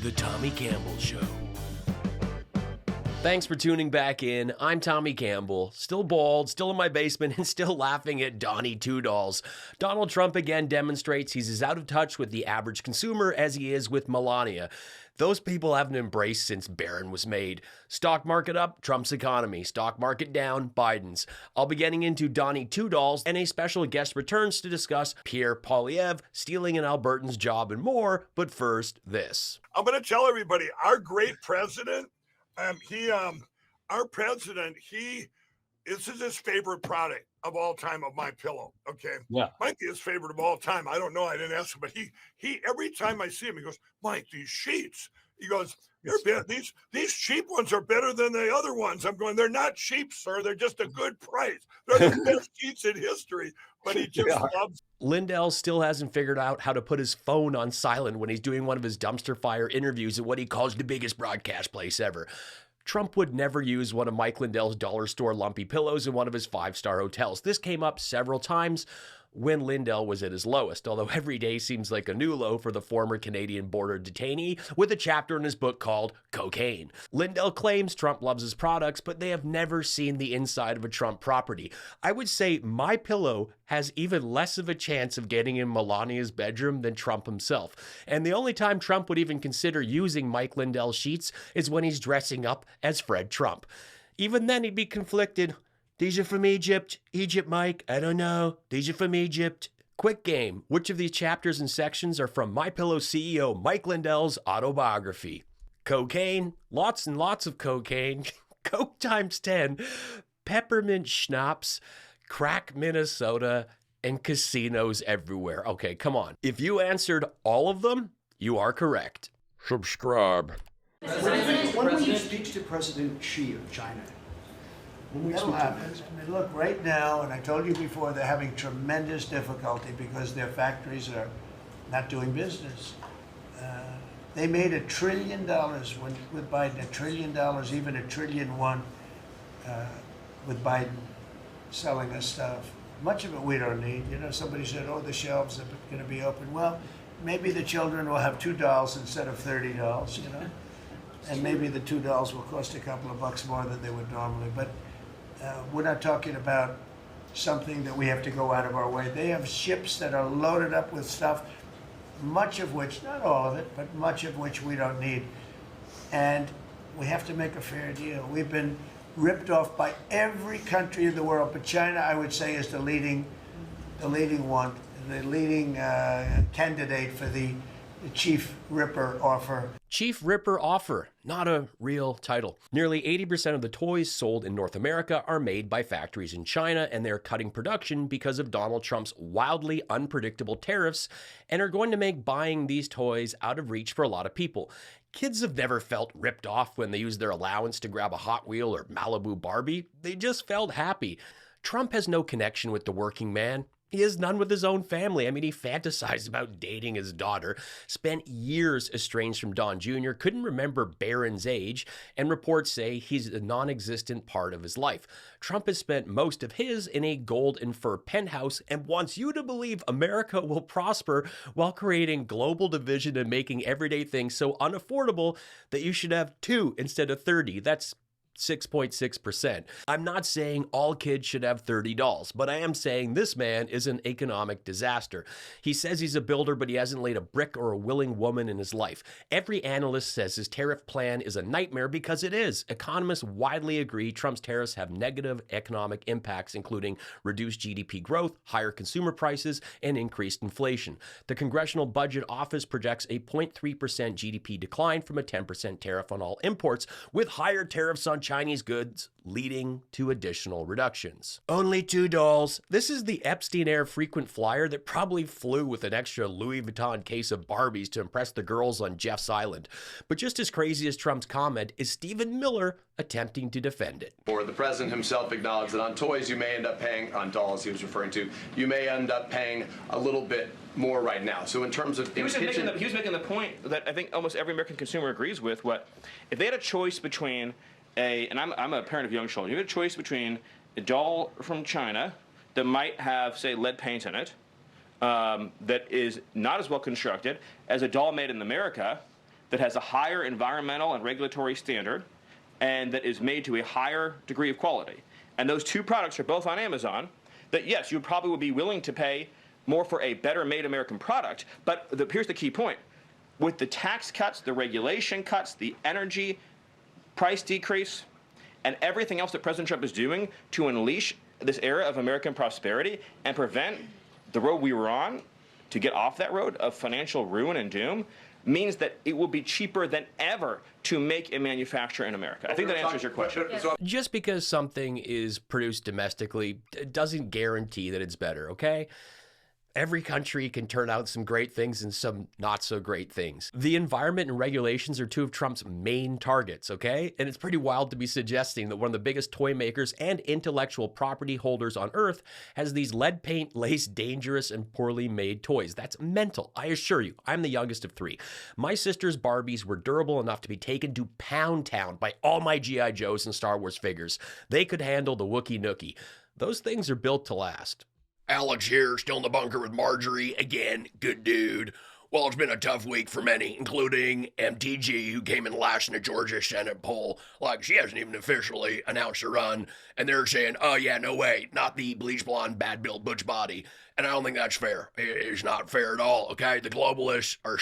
The Tommy Campbell Show. Thanks for tuning back in. I'm Tommy Campbell, still bald, still in my basement, and still laughing at Donny Two Dolls. Donald Trump again demonstrates he's as out of touch with the average consumer as he is with Melania. Those people haven't embraced since Barron was made. Stock market up, Trump's economy. Stock market down, Biden's. I'll be getting into Donny Two Dolls, and a special guest returns to discuss Pierre Poilievre stealing an Albertan's job and more. But first, this. I'm going to tell everybody, our great president, this is his favorite product of all time of My Pillow. Okay. Yeah. Might be his favorite of all time. I don't know. I didn't ask him, but he every time I see him, he goes, Mike, these sheets. He goes, these cheap ones are better than the other ones. I'm going, they're not cheap, sir. They're just a good price. They're the best sheets in history. But he just loves. Lindell still hasn't figured out how to put his phone on silent when he's doing one of his dumpster fire interviews at what he calls the biggest broadcast place ever. Trump would never use one of Mike Lindell's dollar store lumpy pillows in one of his five-star hotels. This came up several times when Lindell was at his lowest, although every day seems like a new low for the former Canadian border detainee with a chapter in his book called Cocaine. Lindell claims Trump loves his products, but they have never seen the inside of a Trump property. I would say My Pillow has even less of a chance of getting in Melania's bedroom than Trump himself. And the only time Trump would even consider using Mike Lindell's sheets is when he's dressing up as Fred Trump. Even then, he'd be conflicted. These are from Egypt. Egypt, Mike. I don't know. These are from Egypt. Quick game. Which of these chapters and sections are from My Pillow CEO Mike Lindell's autobiography? Cocaine. Lots and lots of cocaine. Coke times 10. Peppermint schnapps. Crack Minnesota. And casinos everywhere. Okay, come on. If you answered all of them, you are correct. Subscribe. When will you speak to President Xi of China? That'll happen. I mean, look, right now, and I told you before, they're having tremendous difficulty because their factories are not doing business. They made $1 trillion with Biden, $1 trillion, even $1.1 trillion with Biden selling us stuff. Much of it we don't need. You know, somebody said, oh, the shelves are going to be open. Well, maybe the children will have $2 instead of $30, you know? And maybe the $2 will cost a couple of bucks more than they would normally. But we're not talking about something that we have to go out of our way. They have ships that are loaded up with stuff, much of which, not all of it, but much of which we don't need. And we have to make a fair deal. We've been ripped off by every country in the world, but China, I would say, is the leading one, the leading candidate for the Chief Ripper offer. Chief Ripper offer, not a real title. Nearly 80% of the toys sold in North America are made by factories in China, and they're cutting production because of Donald Trump's wildly unpredictable tariffs and are going to make buying these toys out of reach for a lot of people. Kids have never felt ripped off when they use their allowance to grab a Hot Wheel or Malibu Barbie. They just felt happy. Trump has no connection with the working man. He has none with his own family. I mean, he fantasized about dating his daughter, spent years estranged from Don Jr., couldn't remember Barron's age, and reports say he's a non-existent part of his life. Trump has spent most of his in a gold and fur penthouse and wants you to believe America will prosper while creating global division and making everyday things so unaffordable that you should have 2 instead of 30. That's 6.6%. I'm not saying all kids should have $30, but I am saying this man is an economic disaster. He says he's a builder, but he hasn't laid a brick or a willing woman in his life. Every analyst says his tariff plan is a nightmare because it is. Economists widely agree Trump's tariffs have negative economic impacts, including reduced GDP growth, higher consumer prices, and increased inflation. The Congressional Budget Office projects a 0.3% GDP decline from a 10% tariff on all imports, with higher tariffs on Chinese goods leading to additional reductions. Only $2. This is the Epstein Air frequent flyer that probably flew with an extra Louis Vuitton case of Barbies to impress the girls on Jeff's Island. But just as crazy as Trump's comment is Stephen Miller attempting to defend it. Or the president himself acknowledged that on toys you may end up paying, on dolls he was referring to, you may end up paying a little bit more right now. So in terms of he was making the point that I think almost every American consumer agrees with. If they had a choice between and I'm a parent of young children. You had a choice between a doll from China that might have, say, lead paint in it, that is not as well constructed as a doll made in America that has a higher environmental and regulatory standard and that is made to a higher degree of quality. And those two products are both on Amazon, that yes, you probably would be willing to pay more for a better made American product, but here's the key point. With the tax cuts, the regulation cuts, the energy price decrease, and everything else that President Trump is doing to unleash this era of American prosperity and prevent the road we were on to get off that road of financial ruin and doom, means that it will be cheaper than ever to make and manufacture in America. I think that answers your question. Just because something is produced domestically doesn't guarantee that it's better, okay? Every country can turn out some great things and some not so great things. The environment and regulations are two of Trump's main targets, okay? And it's pretty wild to be suggesting that one of the biggest toy makers and intellectual property holders on Earth has these lead paint laced, dangerous, and poorly made toys. That's mental, I assure you. I'm the youngest of three. My sister's Barbies were durable enough to be taken to Pound Town by all my G.I. Joes and Star Wars figures. They could handle the Wookiee Nookie. Those things are built to last. Alex here, still in the bunker with Marjorie. Again, good dude. Well, it's been a tough week for many, including MTG, who came in last in the Georgia Senate poll. Like, she hasn't even officially announced her run. And they're saying, oh yeah, no way, not the bleach blonde, bad-built butch body. And I don't think that's fair. It's not fair at all, okay? The globalists are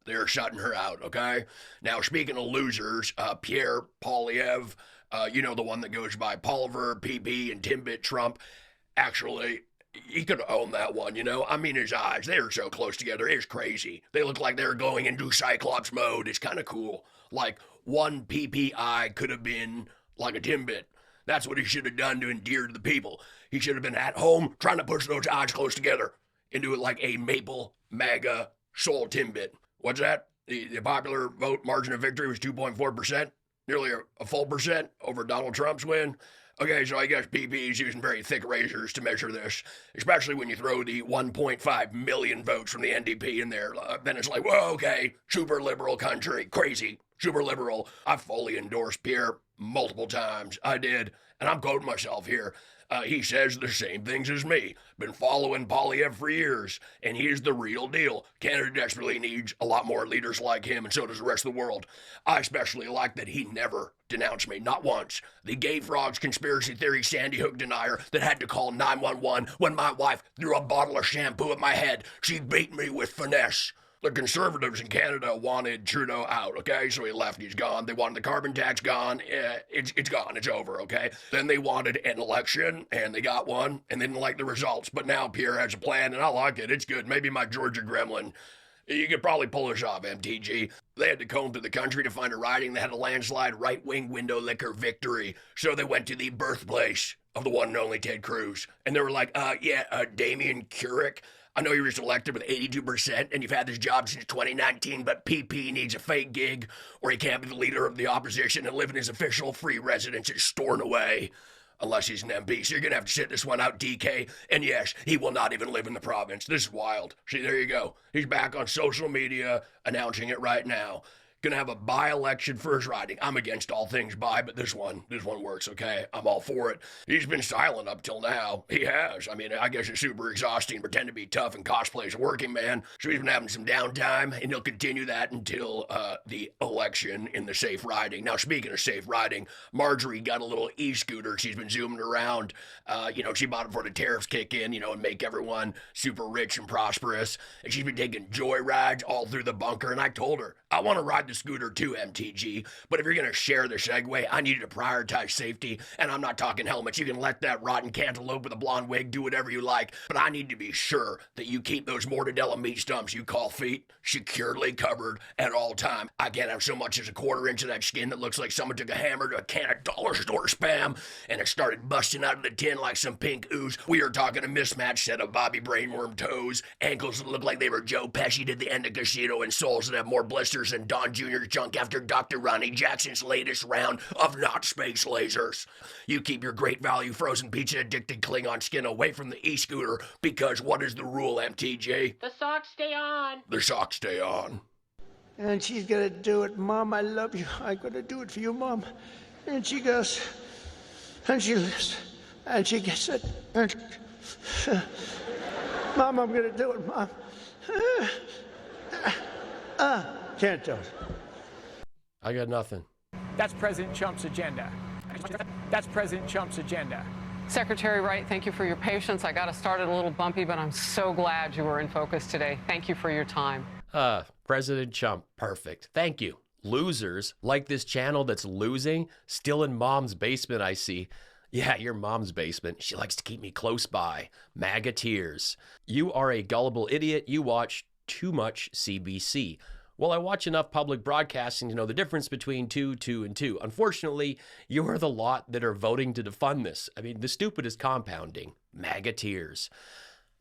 they're shutting her out, okay? Now, speaking of losers, Pierre, Poilievre, you know, the one that goes by Poilievre, PP, and Timbit Trump. Actually, he could own that one, you know? I mean, his eyes, they are so close together. It's crazy. They look like they're going into Cyclops mode. It's kind of cool. Like, one PPI could have been like a Timbit. That's what he should have done to endear to the people. He should have been at home trying to push those eyes close together into it like a maple, MAGA, soul Timbit. What's that? The popular vote margin of victory was 2.4%, nearly a full percent over Donald Trump's win. Okay, so I guess PP is using very thick razors to measure this, especially when you throw the 1.5 million votes from the NDP in there. Then it's like, whoa, okay, super liberal country, crazy, super liberal. I fully endorsed Pierre multiple times. I did, and I'm quoting myself here. He says the same things as me. Been following Poilievre for years, and he's the real deal. Canada desperately needs a lot more leaders like him, and so does the rest of the world. I especially like that he never denounced me, not once. The gay frogs conspiracy theory Sandy Hook denier that had to call 911 when my wife threw a bottle of shampoo at my head. She beat me with finesse. The Conservatives in Canada wanted Trudeau out, okay? So he left, he's gone. They wanted the carbon tax gone. It's gone, it's over, okay? Then they wanted an election, and they got one, and they didn't like the results. But now Pierre has a plan, and I like it. It's good. Maybe my Georgia gremlin. You could probably pull this off, MTG. They had to comb through the country to find a riding that had a landslide right-wing window liquor victory. So they went to the birthplace of the one and only Ted Cruz. And they were like, Damian Keurig. I know you were just elected with 82%, and you've had this job since 2019, but PP needs a fake gig, or he can't be the leader of the opposition and live in his official free residence at Stornoway, unless he's an MP. So you're going to have to sit this one out, DK. And yes, he will not even live in the province. This is wild. See, there you go. He's back on social media announcing it right now. Gonna have a by-election first riding. I'm against all things by, but this one works, okay? I'm all for it. He's been silent up till now. He has. I mean, I guess it's super exhausting, pretend to be tough and cosplay as a working man. So he's been having some downtime, and he'll continue that until the election in the safe riding. Now, speaking of safe riding, Marjorie got a little e-scooter. She's been zooming around. She bought it before the tariffs kick in, and make everyone super rich and prosperous. And she's been taking joy rides all through the bunker, and I told her, I want to ride the scooter too, MTG, but if you're going to share the Segway, I need you to prioritize safety, and I'm not talking helmets. You can let that rotten cantaloupe with a blonde wig do whatever you like, but I need to be sure that you keep those mortadella meat stumps you call feet securely covered at all time. I can't have so much as a quarter inch of that skin that looks like someone took a hammer to a can of dollar store spam, and it started busting out of the tin like some pink ooze. We are talking a mismatched set of Bobby Brainworm toes, ankles that look like they were Joe Pesci at the end of Casino, and soles that have more blisters than Don Jr.'s junk after Dr. Ronnie Jackson's latest round of not space lasers. You keep your great value frozen pizza addicted Klingon skin away from the e-scooter, because what is the rule, MTG? The socks stay on. The socks stay on. And she's gonna do it. Mom, I love you. I'm gonna do it for you, Mom. And she goes, and she lives, and she gets it. And, Mom, I'm gonna do it, Mom. Can't tell. I got nothing. That's President Chump's agenda. That's President Chump's agenda. Secretary Wright, thank you for your patience. I got us started a little bumpy, but I'm so glad you were in focus today. Thank you for your time. President Chump, perfect. Thank you. Losers, like this channel that's losing, still in mom's basement, I see. Yeah, your mom's basement. She likes to keep me close by. MAGA tears. You are a gullible idiot. You watch too much CBC. Well, I watch enough public broadcasting to know the difference between 2, 2, and 2. Unfortunately, you are the lot that are voting to defund this. I mean, the stupid is compounding. MAGA tears.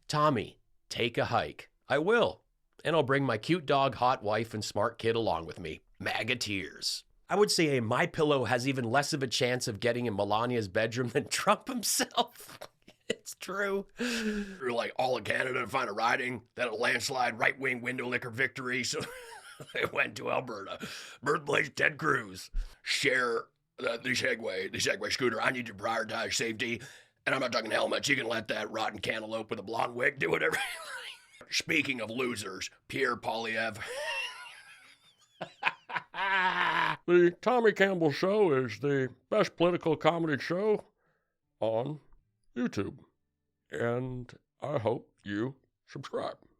Tommy, take a hike. I will. And I'll bring my cute dog, hot wife, and smart kid along with me. MAGA tears. I would say a MyPillow has even less of a chance of getting in Melania's bedroom than Trump himself. It's true. Through like all of Canada to find a riding, that a landslide right-wing window liquor victory, so they went to Alberta. Birthplace Ted Cruz. Share the Segway scooter. I need to prioritize safety, and I'm not talking helmets. You can let that rotten cantaloupe with a blonde wig do whatever you like. Speaking of losers, Pierre Poilievre. The Tommy Campbell Show is the best political comedy show on YouTube, and I hope you subscribe.